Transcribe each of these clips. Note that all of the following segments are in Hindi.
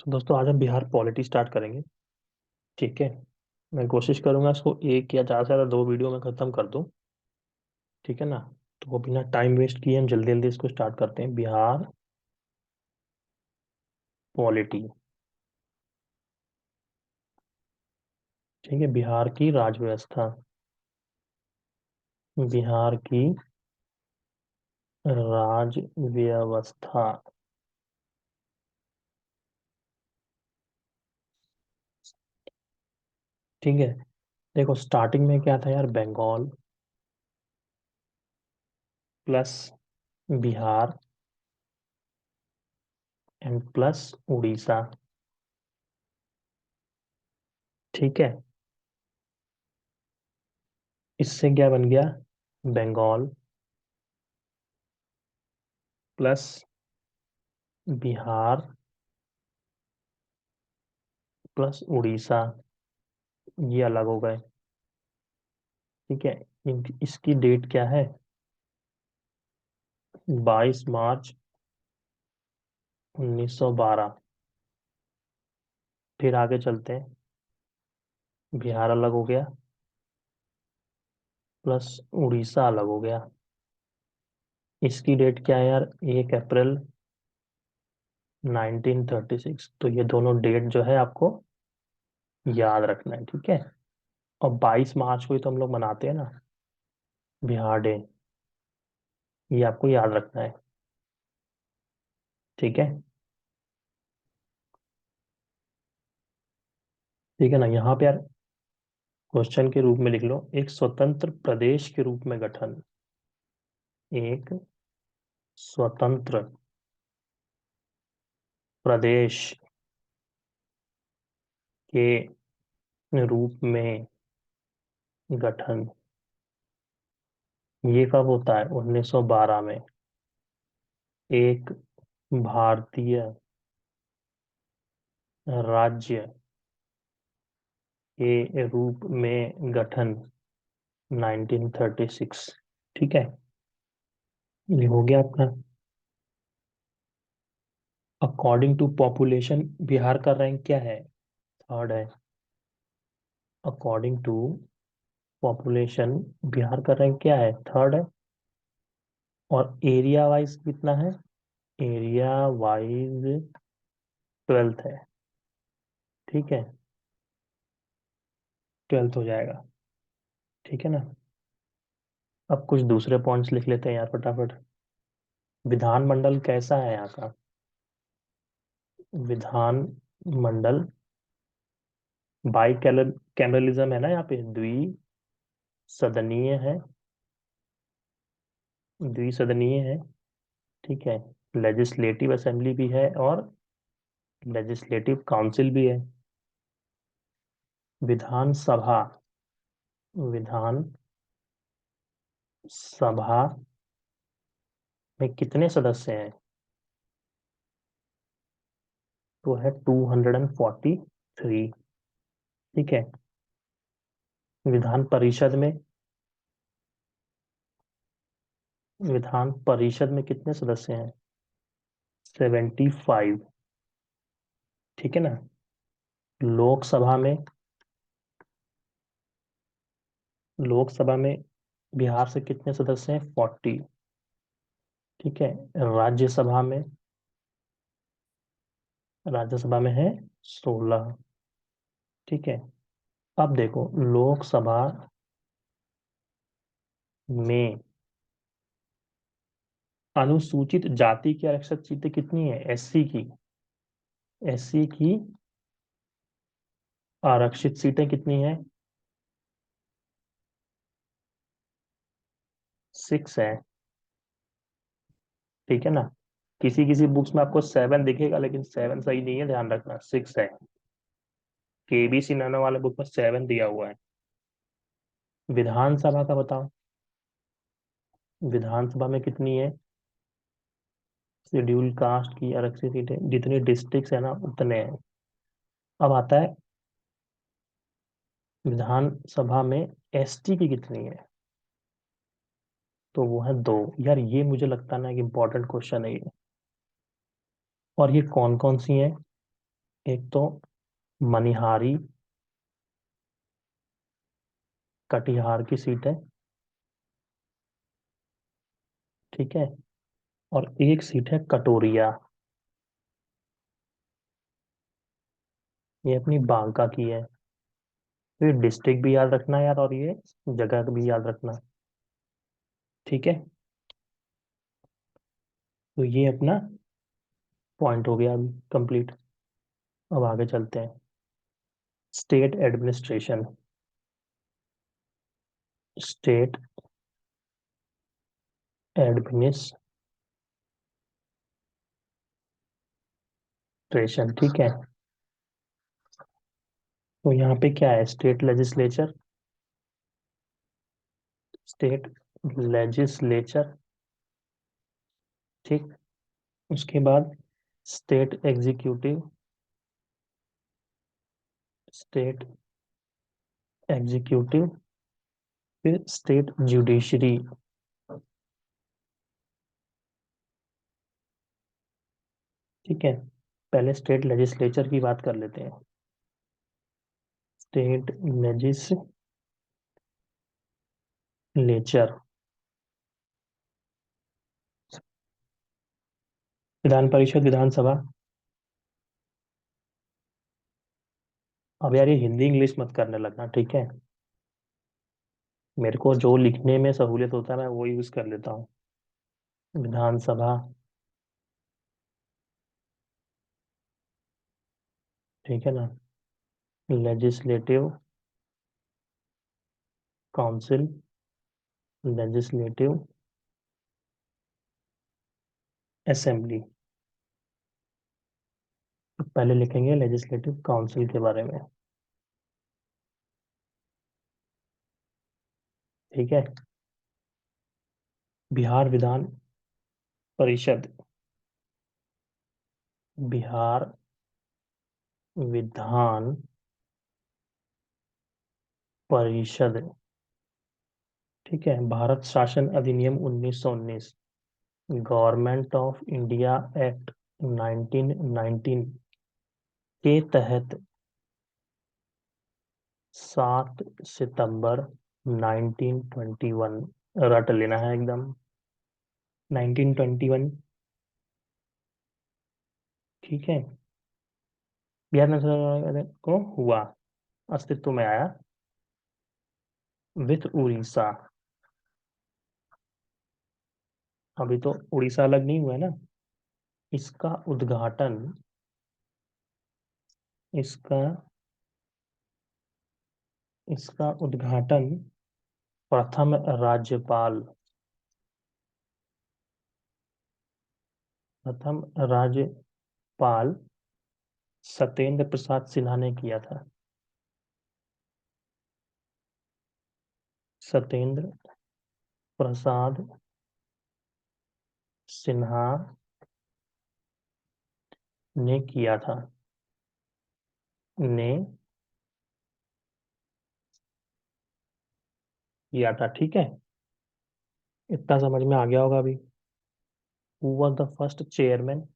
तो दोस्तों आज हम बिहार पॉलिटी स्टार्ट करेंगे। ठीक है। मैं कोशिश करूंगा इसको एक या ज़्यादा से ज़्यादा दो वीडियो में ख़त्म कर दूं। ठीक है ना। तो वो बिना टाइम वेस्ट किए हम जल्दी जल्दी इसको स्टार्ट करते हैं। बिहार पॉलिटी। ठीक है। बिहार की राज व्यवस्था। बिहार की राज व्यवस्था। ठीक है। देखो स्टार्टिंग में क्या था यार, Bengal plus Bihar and plus Orissa. ठीक है। इससे क्या बन गया, बंगाल प्लस बिहार प्लस उड़ीसा, ये अलग हो गए। ठीक है। इसकी डेट क्या है, 22 मार्च 1912। फिर आगे चलते हैं। बिहार अलग हो गया प्लस उड़ीसा अलग हो गया। इसकी डेट क्या है यार, 1 अप्रैल 1936। तो ये दोनों डेट जो है आपको याद रखना है। ठीक है। और 22 मार्च को ही तो हम लोग मनाते हैं ना बिहार डे, ये आपको याद रखना है। ठीक है। ठीक है ना। यहाँ पे यार क्वेश्चन के रूप में लिख लो, एक स्वतंत्र प्रदेश के रूप में गठन। एक स्वतंत्र प्रदेश के रूप में गठन, ये कब होता है, 1912 में। एक भारतीय राज्य के रूप में गठन, 1936। ठीक है। ये हो गया आपका। अकॉर्डिंग टू पॉपुलेशन बिहार का रैंक क्या है, थर्ड है। अकॉर्डिंग टू पॉपुलेशन बिहार का रैंक क्या है, थर्ड है। और एरिया वाइज कितना है, एरिया वाइज 12th है। ठीक है। 12th हो जाएगा। ठीक है ना। अब कुछ दूसरे पॉइंट्स लिख लेते हैं यार फटाफट। विधानमंडल कैसा है यहाँ का, विधान मंडल बाई कैमरलिज्म है ना, यहाँ पे द्विसदनीय है, द्विसदनीय है। ठीक है। लेजिस्लेटिव असेंबली भी है और लेजिस्लेटिव काउंसिल भी है। विधानसभा, विधान सभा में कितने सदस्य हैं, तो है 243। ठीक है। विधान परिषद में, विधान परिषद में कितने सदस्य हैं, 75। ठीक है ना। लोकसभा में, लोकसभा में बिहार से कितने सदस्य हैं, 40। ठीक है। राज्यसभा में, राज्यसभा में है 16। ठीक है। अब देखो लोकसभा में अनुसूचित जाति की आरक्षित सीटें कितनी है, एससी की, एससी की आरक्षित सीटें कितनी है, 6 है। ठीक है ना। किसी किसी बुक्स में आपको 7 दिखेगा, लेकिन 7 सही नहीं है, ध्यान रखना 6 है। केबीसी नैनो वाले बुक में 7 दिया हुआ है। विधानसभा का बताओ, विधानसभा में कितनी है, शेड्यूल कास्ट की आरक्षित सीटें जितने डिस्ट्रिक्ट है ना उतने हैं। अब आता है विधानसभा में एसटी की कितनी है, तो वो है 2। यार ये मुझे लगता ना कि इंपॉर्टेंट क्वेश्चन है ये। और ये कौन कौन सी है, एक तो मनिहारी कटिहार की सीट है, ठीक है। और एक सीट है कटोरिया, ये अपनी बांका की है। तो ये डिस्ट्रिक्ट भी याद रखना है यार, और ये जगह भी याद रखना, ठीक है। तो ये अपना पॉइंट हो गया अभी कंप्लीट। अब आगे चलते हैं। स्टेट एडमिनिस्ट्रेशन, स्टेट एडमिनिस्ट्रेशन, ठीक है। तो यहाँ पे क्या है, स्टेट लेजिस्लेचर, स्टेट लेजिस्लेचर, ठीक। उसके बाद स्टेट एग्जीक्यूटिव, स्टेट एग्जीक्यूटिव, फिर स्टेट जुडिशरी, ठीक है। पहले स्टेट लेजिस्लेचर की बात कर लेते हैं। स्टेट लेजिस्लेचर, विधान परिषद, विधानसभा। अब यार ये हिंदी इंग्लिश मत करने लगना, ठीक है। मेरे को जो लिखने में सहूलियत होता है मैं वो यूज कर लेता हूँ। विधानसभा, ठीक है ना। Legislative council, legislative assembly. तो पहले लिखेंगे लेजिस्लेटिव काउंसिल के बारे में, ठीक है। बिहार विधान परिषद, बिहार विधान परिषद, ठीक है। भारत शासन अधिनियम 1919, गवर्नमेंट ऑफ इंडिया एक्ट 1919 के तहत 7 सितंबर 1921, रट लेना है एकदम, 1921, ठीक है। बिहार नेशनल को हुआ, अस्तित्व में आया, विथ उड़ीसा। अभी तो उड़ीसा अलग नहीं हुआ है ना। इसका उद्घाटन, इसका इसका उद्घाटन प्रथम राज्यपाल, प्रथम राज्यपाल सत्येंद्र प्रसाद सिन्हा ने किया था। सत्येंद्र प्रसाद सिन्हा ने किया था, ने किया था, ठीक है। इतना समझ में आ गया होगा अभी। Who was the first chairman,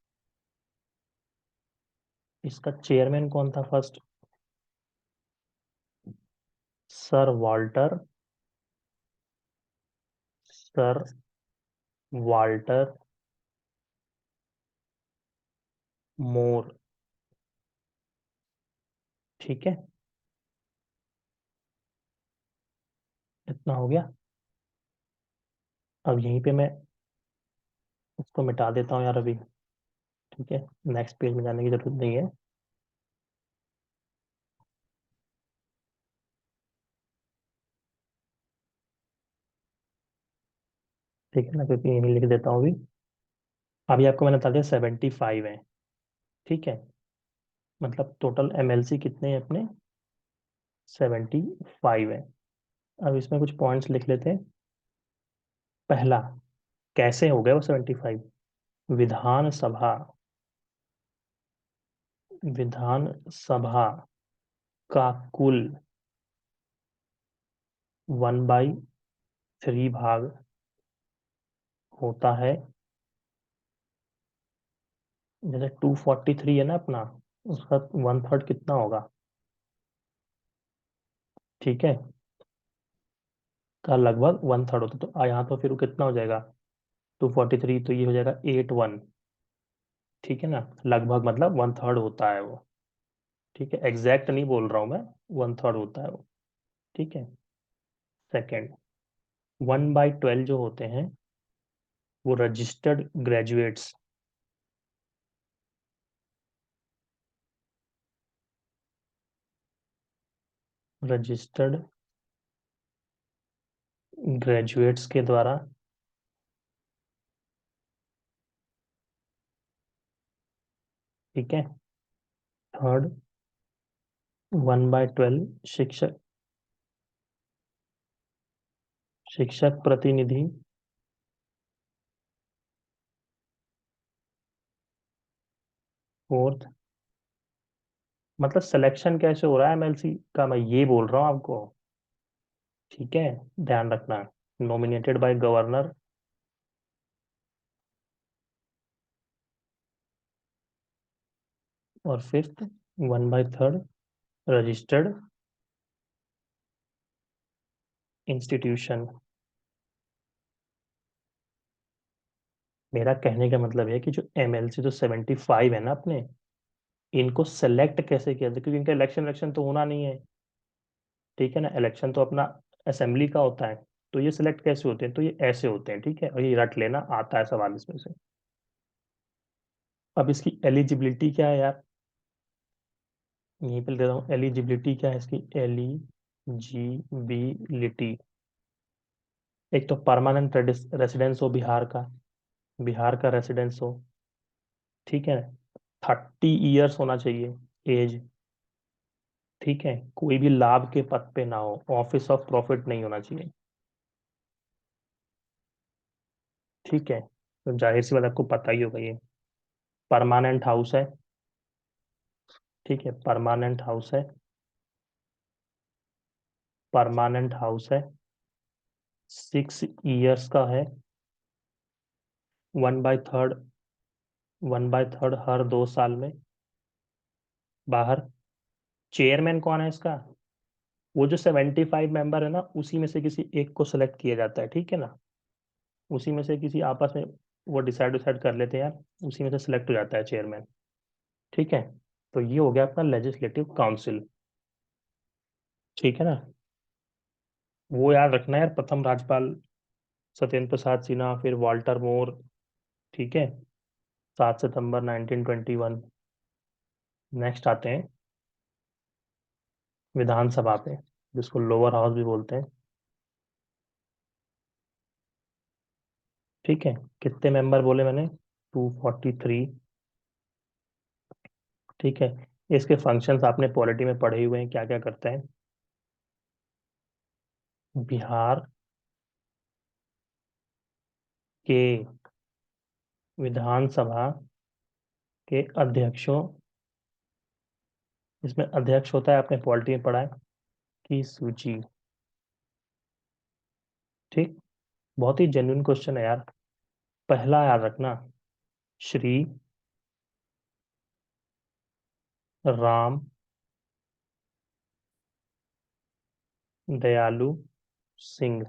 इसका चेयरमैन कौन था first, sir Walter, sir Walter Moore, ठीक है। इतना हो गया। अब यहीं पे मैं उसको मिटा देता हूँ यार अभी, ठीक है। नेक्स्ट पेज में जाने की जरूरत नहीं है, ठीक है ना, क्योंकि यहीं लिख देता हूँ अभी। अभी आपको मैंने बता दिया 75 है, ठीक है। मतलब टोटल एमएलसी कितने हैं अपने, 75 है। अब इसमें कुछ पॉइंट्स लिख लेते हैं। पहला, कैसे हो गए वो 75, विधानसभा, विधानसभा का कुल 1/3 भाग होता है। जैसे 243 है ना अपना, उसका 1/3 कितना होगा? ठीक है, का लगभग 1/3 होता है, तो यहाँ तो फिर वो कितना हो जाएगा? 243, तो ये हो जाएगा 81। ठीक है ना, लगभग मतलब 1/3 होता है वो। ठीक है, एग्जैक्ट नहीं बोल रहा हूँ मैं, 1/3 होता है वो। ठीक है। सेकेंड, 1/12 जो होते हैं वो रजिस्टर्ड ग्रेजुएट्स, रजिस्टर्ड ग्रेजुएट्स के द्वारा, ठीक है। थर्ड, 1/12 शिक्षक, शिक्षक प्रतिनिधि, फोर्थ, मतलब सिलेक्शन कैसे हो रहा है एमएलसी का, मैं ये बोल रहा हूँ आपको। ठीक है, ध्यान रखना, नॉमिनेटेड बाय गवर्नर, और फिफ्थ, 1/3 रजिस्टर्ड इंस्टीट्यूशन। मेरा कहने का मतलब है कि जो एमएलसी जो 75 है ना अपने, इनको सेलेक्ट कैसे किया था, क्योंकि इनका इलेक्शन इलेक्शन तो होना नहीं है। ठीक है ना, इलेक्शन तो अपना असेंबली का होता है। तो ये सिलेक्ट कैसे होते हैं, तो ये ऐसे होते हैं। ठीक है, और ये रट लेना, आता है सवाल इसमें से। अब इसकी एलिजिबिलिटी क्या है यार, यहीं पे दे रहा हूँ, एलिजिबिलिटी क्या है इसकी, एलिजिबिलिटी। एक तो परमानेंट रेसिडेंस हो बिहार का, बिहार का रेसिडेंस हो। ठीक है, 30 इयर्स होना चाहिए एज। ठीक है, कोई भी लाभ के पद पे ना हो, ऑफिस ऑफ प्रॉफिट नहीं होना चाहिए। ठीक है, तो जाहिर सी बात आपको पता ही होगा ये। परमानेंट हाउस है। ठीक है, परमानेंट हाउस है, परमानेंट हाउस है, 6 इयर्स का है, 1/3, 1/3 हर 2 साल में बाहर। चेयरमैन कौन है इसका? वो जो 75 मेंबर है ना, उसी में से किसी एक को सिलेक्ट किया जाता है। ठीक है ना, उसी में से किसी आपस में वो डिसाइड डिसाइड कर लेते हैं यार, उसी में से सिलेक्ट हो जाता है चेयरमैन। ठीक है, तो ये हो गया अपना लेजिस्लेटिव काउंसिल। ठीक है ना, वो याद रखना यार, प्रथम राज्यपाल सत्येंद्र प्रसाद सिन्हा, फिर वाल्टर मोर। ठीक है, 7 सितंबर 1921। नेक्स्ट आते हैं विधानसभा पे, जिसको लोअर हाउस भी बोलते हैं। ठीक है, कितने मेंबर बोले मैंने? 243। ठीक है, इसके फंक्शंस आपने पॉलिटी में पढ़े हुए हैं, क्या क्या करते हैं। बिहार के विधानसभा के अध्यक्षों, इसमें अध्यक्ष होता है, आपने पॉलिटी में पढ़ा है, की सूची। ठीक, बहुत ही जेन्युइन क्वेश्चन है यार। पहला याद रखना, श्री राम दयालु सिंह।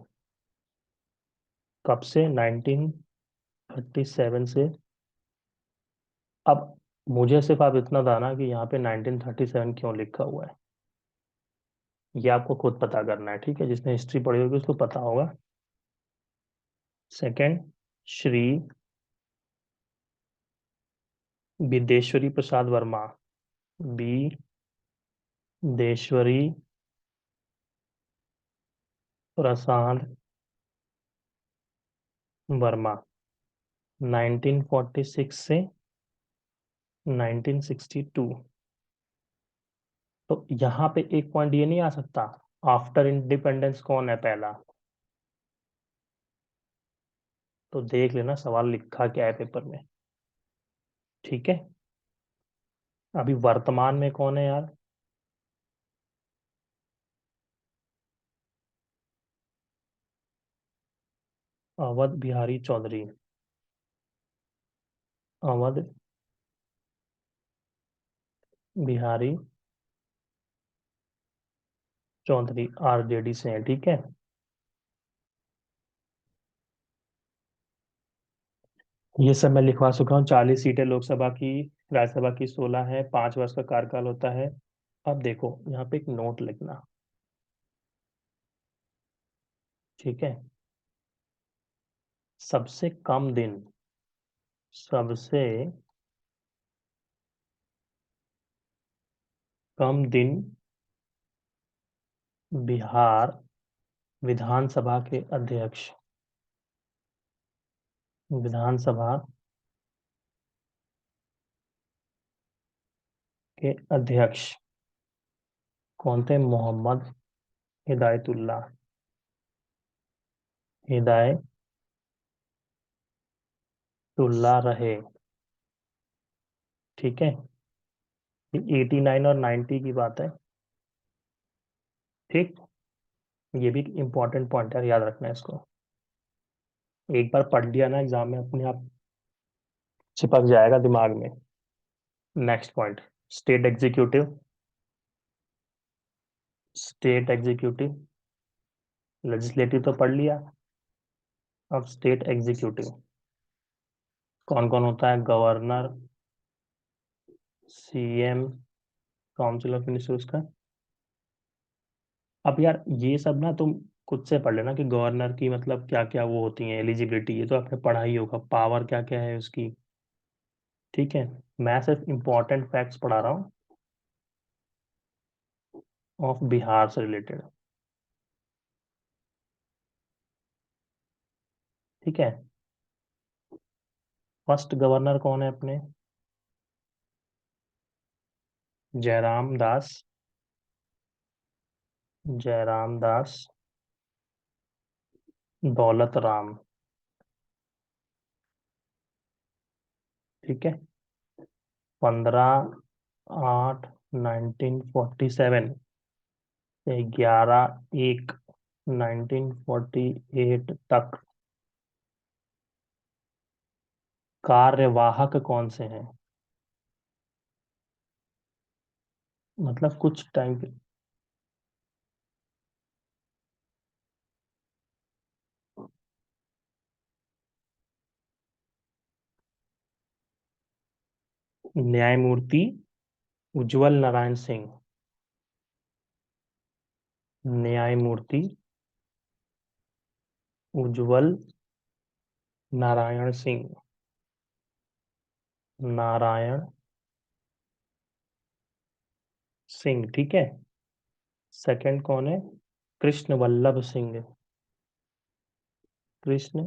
कब से? 1937 से। अब मुझे सिर्फ आप इतना था ना कि यहाँ पे 1937 क्यों लिखा हुआ है, ये आपको खुद पता करना है। ठीक है, जिसने हिस्ट्री पढ़ी होगी उसको पता होगा। सेकंड, श्री विदेश्वरी प्रसाद वर्मा, विदेश्वरी प्रसाद वर्मा, 1946 से 1962। तो यहाँ पे एक पॉइंट ये नहीं आ सकता, आफ्टर इंडिपेंडेंस कौन है पहला? तो देख लेना सवाल लिखा क्या है पेपर में। ठीक है, अभी वर्तमान में कौन है यार? अवध बिहारी चौधरी। अवध बिहारी चौधरी आरजेडी से हैं, ठीक है। ये सब मैं लिखवा चुका हूँ। 40 सीटें लोकसभा की, राज्यसभा की 16 है, 5 वर्ष का कार्यकाल होता है। अब देखो यहाँ पे एक नोट लिखना, ठीक है। सबसे कम दिन, सबसे कम दिन बिहार विधानसभा के अध्यक्ष, विधानसभा के अध्यक्ष कौन थे? मोहम्मद हिदायतुल्लाह, हिदायतुल्लाह रहे, ठीक है। ये 89 और 90 की बात है, ठीक। ये भी इंपॉर्टेंट पॉइंट है, याद रखना है इसको। एक बार पढ़ लिया ना एग्जाम में, अपने आप चिपक जाएगा दिमाग में। Next point, state executive, state executive. Legislative तो पढ़ लिया, अब स्टेट एग्जीक्यूटिव कौन कौन होता है? Governor, CM, council of ministers का। अब यार ये सब ना तुम खुद से पढ़ लेना कि गवर्नर की मतलब क्या क्या वो होती है, एलिजिबिलिटी, ये तो आपने पढ़ा ही होगा, पावर क्या क्या है उसकी, ठीक है। मैं सिर्फ इंपॉर्टेंट फैक्ट्स पढ़ा रहा हूँ ऑफ बिहार से रिलेटेड, ठीक है। फर्स्ट गवर्नर कौन है अपने? जयराम दास, जयराम दास दौलत राम, ठीक है। 15/8/1947 से 11/1/1948 तक कार्यवाहक कौन से हैं? मतलब कुछ टाइम के। न्यायमूर्ति उज्जवल नारायण सिंह, न्यायमूर्ति उज्जवल नारायण सिंह, नारायण सिंह, ठीक है। सेकंड कौन है? कृष्ण वल्लभ सिंह, कृष्ण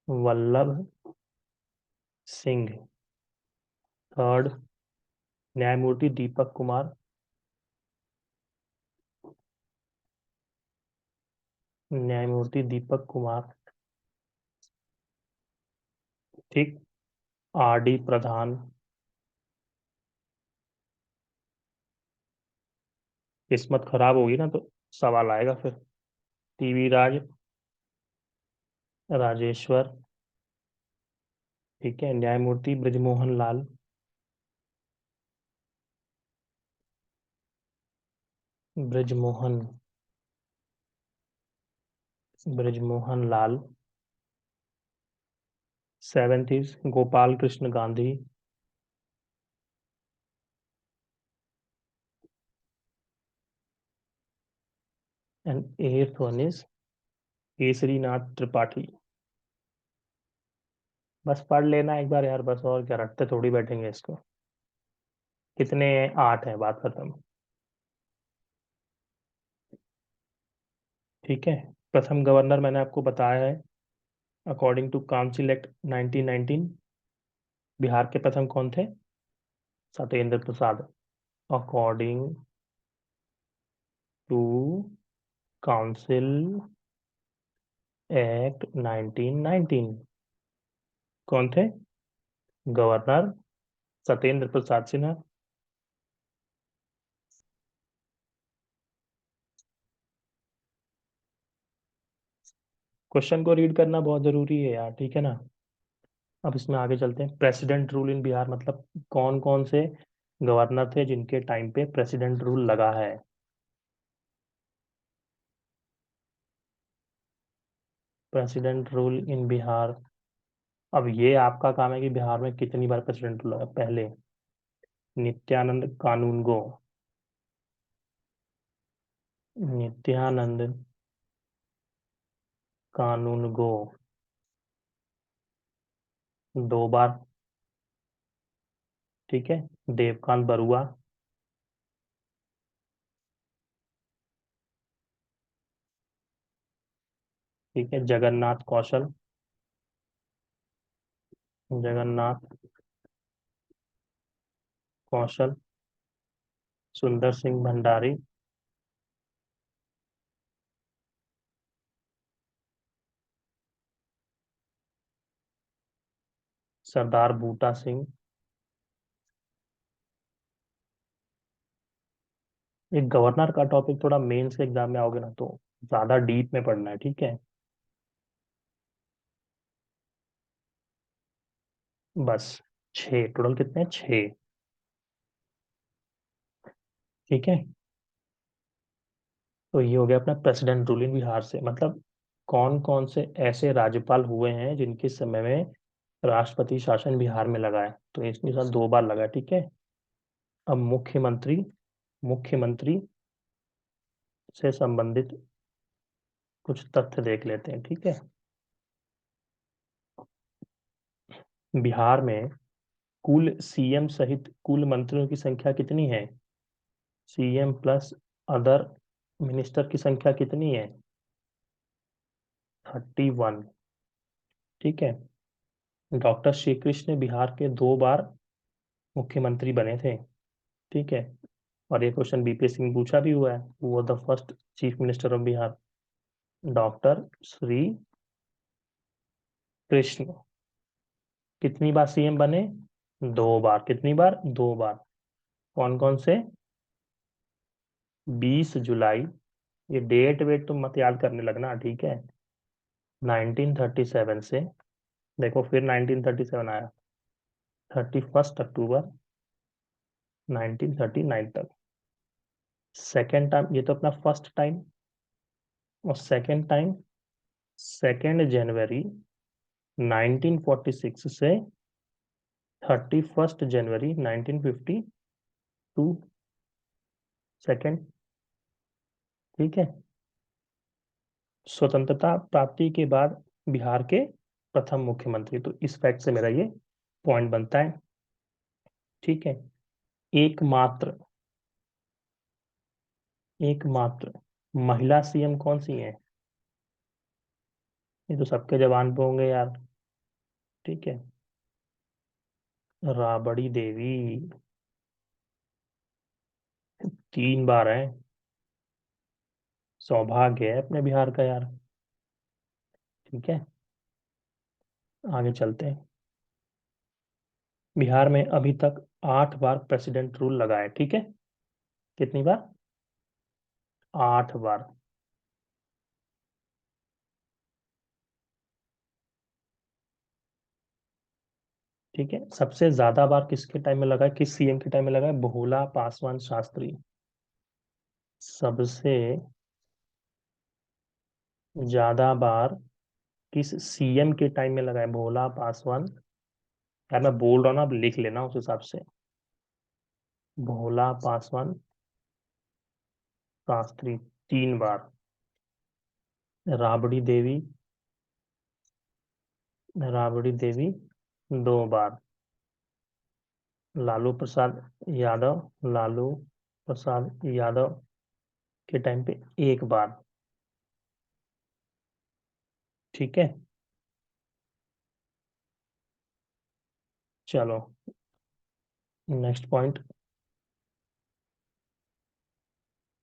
वल्लभ सिंह। थर्ड, न्यायमूर्ति दीपक कुमार, न्यायमूर्ति दीपक कुमार, ठीक। आर डी प्रधान, किस्मत खराब होगी ना तो सवाल आएगा फिर। टीवी राज, राजेश्वर, ठीक है। न्यायमूर्ति Brijmohan Lal, Brijmohan, Brijmohan Lal. Seventh is Gopal Krishna Gandhi, and eighth one is Kesarinath Tripathi. बस पढ़ लेना एक बार यार, बस, और क्या रटते थोड़ी बैठेंगे इसको। कितने? 8 है, बात खत्म, ठीक है। प्रथम गवर्नर मैंने आपको बताया है, according to council act 1919 Bihar के प्रथम कौन थे? Satyendra Prasad, according to council act 1919 कौन थे? गवर्नर सत्येंद्र प्रसाद सिन्हा। क्वेश्चन को रीड करना बहुत जरूरी है यार, ठीक है ना। अब इसमें आगे चलते हैं। प्रेसिडेंट रूल इन बिहार मतलब कौन कौन से गवर्नर थे जिनके टाइम पे प्रेसिडेंट रूल लगा है? President rule in Bihar. अब ये आपका काम है कि बिहार में कितनी बार प्रेसिडेंट रूल लगा। पहले नित्यानंद कानूनगो, नित्यानंद कानूनगो 2 बार। ठीक है। देवकांत बरुआ, ठीक है। जगन्नाथ कौशल, जगन्नाथ कौशल, सुंदर सिंह भंडारी, सरदार बूटा सिंह। ये गवर्नर का टॉपिक थोड़ा मेंस के एग्जाम में आओगे ना तो ज्यादा डीप में पढ़ना है, ठीक है। बस 6 टोटल, कितने हैं? 6। ठीक है। तो ये हो गया अपना प्रेसिडेंट रूल इन बिहार से, मतलब कौन कौन से ऐसे राज्यपाल हुए हैं जिनके समय में राष्ट्रपति शासन बिहार में लगा है। तो इसके साथ 2 बार लगा है, ठीक है। अब मुख्यमंत्री, मुख्यमंत्री से संबंधित कुछ तथ्य देख लेते हैं, ठीक है। बिहार में कुल सीएम सहित कुल मंत्रियों की संख्या कितनी है? सीएम प्लस अदर मिनिस्टर की संख्या कितनी है? 31। ठीक है। डॉक्टर श्री कृष्ण बिहार के 2 बार मुख्यमंत्री बने थे, ठीक है। और ये क्वेश्चन बीपीएससी में पूछा भी हुआ है, वो the first chief minister of Bihar. Doctor Shri Krishna कितनी बार सीएम बने? 2 बार। कितनी बार? 2 बार। कौन कौन से? 20 जुलाई, ये डेट वेट तुम मत याद करने लगना, ठीक है। 1937 से, देखो फिर 1937 आया, 31 अक्टूबर 1939 तक। सेकेंड टाइम, ये तो अपना फर्स्ट टाइम। और सेकेंड टाइम 2 जनवरी 1946 से 31 जनवरी 1952। सेकेंड। ठीक है। स्वतंत्रता प्राप्ति के बाद बिहार के प्रथम मुख्यमंत्री, तो इस फैक्ट से मेरा ये पॉइंट बनता है, ठीक है। एकमात्र, एकमात्र महिला सीएम कौन सी है? ये तो सबके जबान पे होंगे यार, ठीक है। राबड़ी देवी 3 बार है। सौभाग्य है अपने बिहार का यार, ठीक है। आगे चलते हैं। बिहार में अभी तक 8 बार प्रेसिडेंट रूल लगा है, ठीक है। कितनी बार? 8 बार। ठीक है। सबसे ज्यादा बार किसके टाइम में लगा है, किस सीएम के टाइम में लगा है? भोला पासवान शास्त्री। सबसे ज्यादा बार किस सीएम के टाइम में लगा है? भोला पासवान। यार मैं बोल रहा हूँ ना, अब लिख लेना उस हिसाब से। भोला पासवान शास्त्री 3 बार। राबड़ी देवी, राबड़ी देवी 2 बार। लालू प्रसाद यादव, लालू प्रसाद यादव के टाइम पे 1 बार। ठीक है। चलो नेक्स्ट पॉइंट।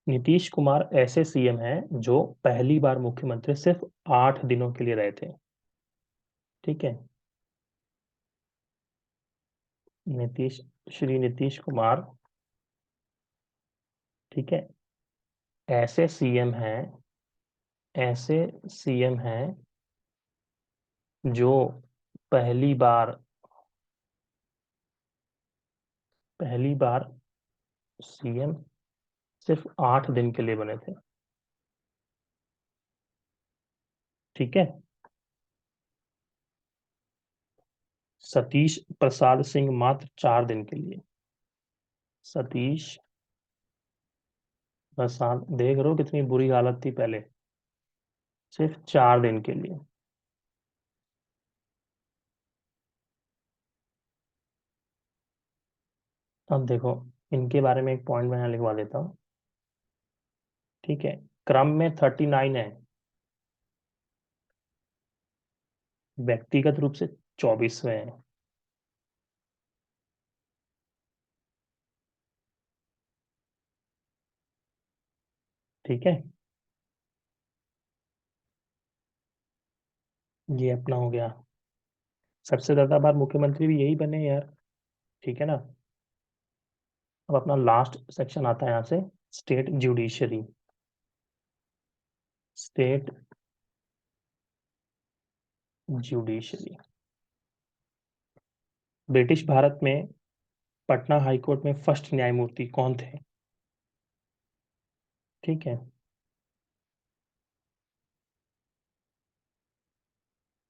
नीतीश कुमार ऐसे सीएम हैं जो पहली बार मुख्यमंत्री सिर्फ 8 दिनों के लिए रहे थे, ठीक है। नीतीश, श्री नीतीश कुमार, ठीक है, ऐसे सीएम हैं, ऐसे सीएम हैं जो पहली बार सीएम सिर्फ 8 दिन के लिए बने थे। ठीक है। सतीश प्रसाद सिंह मात्र 4 दिन के लिए। सतीश प्रसाद, देख रहे हो कितनी बुरी हालत थी पहले। सिर्फ 4 दिन के लिए। अब देखो, इनके बारे में एक पॉइंट मैं यहाँ लिखवा देता हूँ। ठीक है। क्रम में 39 है, व्यक्तिगत रूप से 24वें हैं। ठीक है। ये अपना हो गया। सबसे ज्यादा बार मुख्यमंत्री भी यही बने यार। ठीक है ना। अब अपना लास्ट सेक्शन आता है यहाँ से, state judiciary. State judiciary. British Bharat में पटना हाईकोर्ट में फर्स्ट न्यायमूर्ति कौन थे? ठीक है।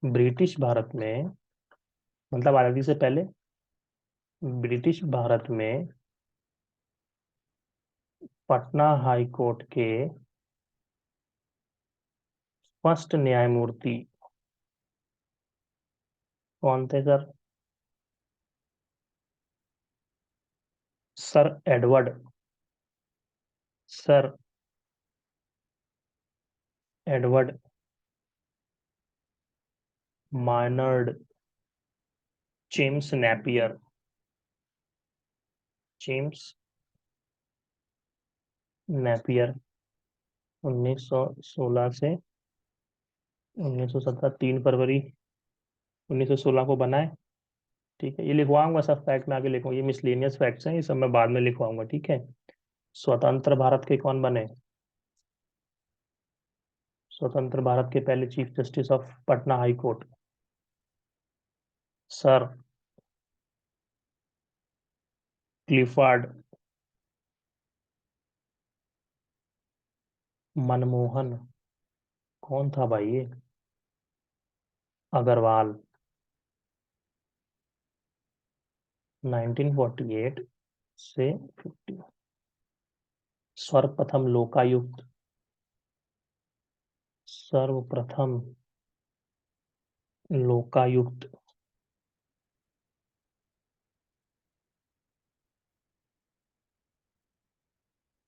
ब्रिटिश भारत में, मतलब आज़ादी से पहले ब्रिटिश भारत में पटना हाई कोर्ट के फर्स्ट न्यायमूर्ति कौन थे sir? Sir Edward, sir Edward Maynard James Napier. James Napier 1916 से 1917, 3 फरवरी 1916 को बनाए। ठीक है, ये लिखवाऊंगा सब फैक्ट में आगे लिखूंगा, ये मिसलेनियस फैक्ट्स हैं, ये सब मैं बाद में लिखवाऊंगा। ठीक है। स्वतंत्र भारत के कौन बने? स्वतंत्र भारत के पहले chief justice of Patna high court, sir Clifford Manmohan. कौन था भाई ये? अग्रवाल। 1948 से 50। सर्वप्रथम लोकायुक्त, सर्वप्रथम लोकायुक्त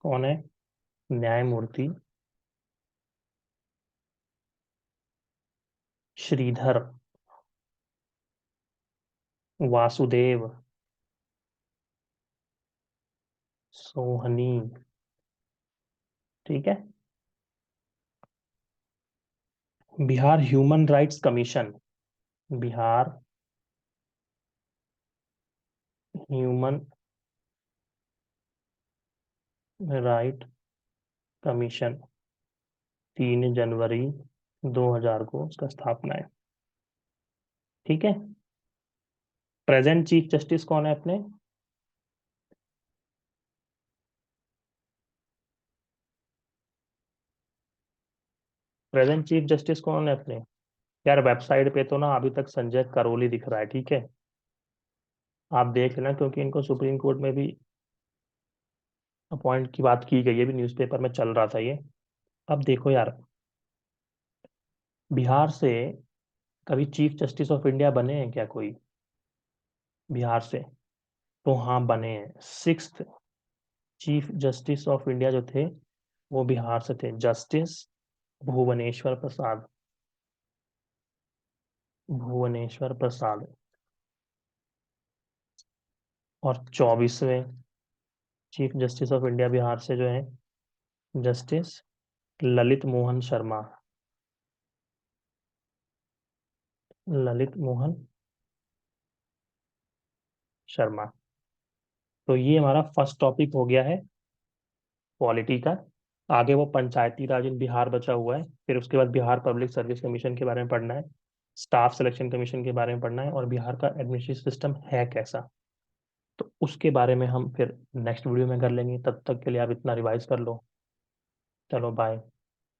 कौन है? न्यायमूर्ति श्रीधर वासुदेव सोहनी। ठीक है। Bihar human rights commission. Bihar human right commission 3 जनवरी 2000 को उसका स्थापना है। ठीक है। प्रेजेंट चीफ जस्टिस कौन है अपने? प्रेजेंट चीफ जस्टिस कौन है अपने? यार वेबसाइट पे तो ना अभी तक संजय करोली दिख रहा है। ठीक है, आप देख लेना, क्योंकि इनको सुप्रीम कोर्ट में भी अपॉइंट की बात की गई है, भी न्यूज़पेपर में चल रहा था ये। अब देखो यार, बिहार से कभी चीफ जस्टिस ऑफ इंडिया बने हैं क्या कोई बिहार से? तो हाँ, बने हैं। Sixth chief justice of India जो थे वो बिहार से थे, जस्टिस भुवनेश्वर प्रसाद। भुवनेश्वर प्रसाद। और 24वें chief justice of India Bihar से जो है, जस्टिस ललित मोहन शर्मा। ललित मोहन शर्मा। तो ये हमारा फर्स्ट टॉपिक हो गया है पॉलिटी का। आगे वो पंचायती राज इन बिहार बचा हुआ है, फिर उसके बाद बिहार पब्लिक सर्विस कमीशन के बारे में पढ़ना है। स्टाफ सिलेक्शन कमीशन के बारे में पढ़ना है और बिहार का एडमिनिस्ट्रेटिव सिस्टम है कैसा, तो उसके बारे में हम फिर नेक्स्ट वीडियो में कर लेंगे। तब तक के लिए आप इतना रिवाइज कर लो। चलो बाय।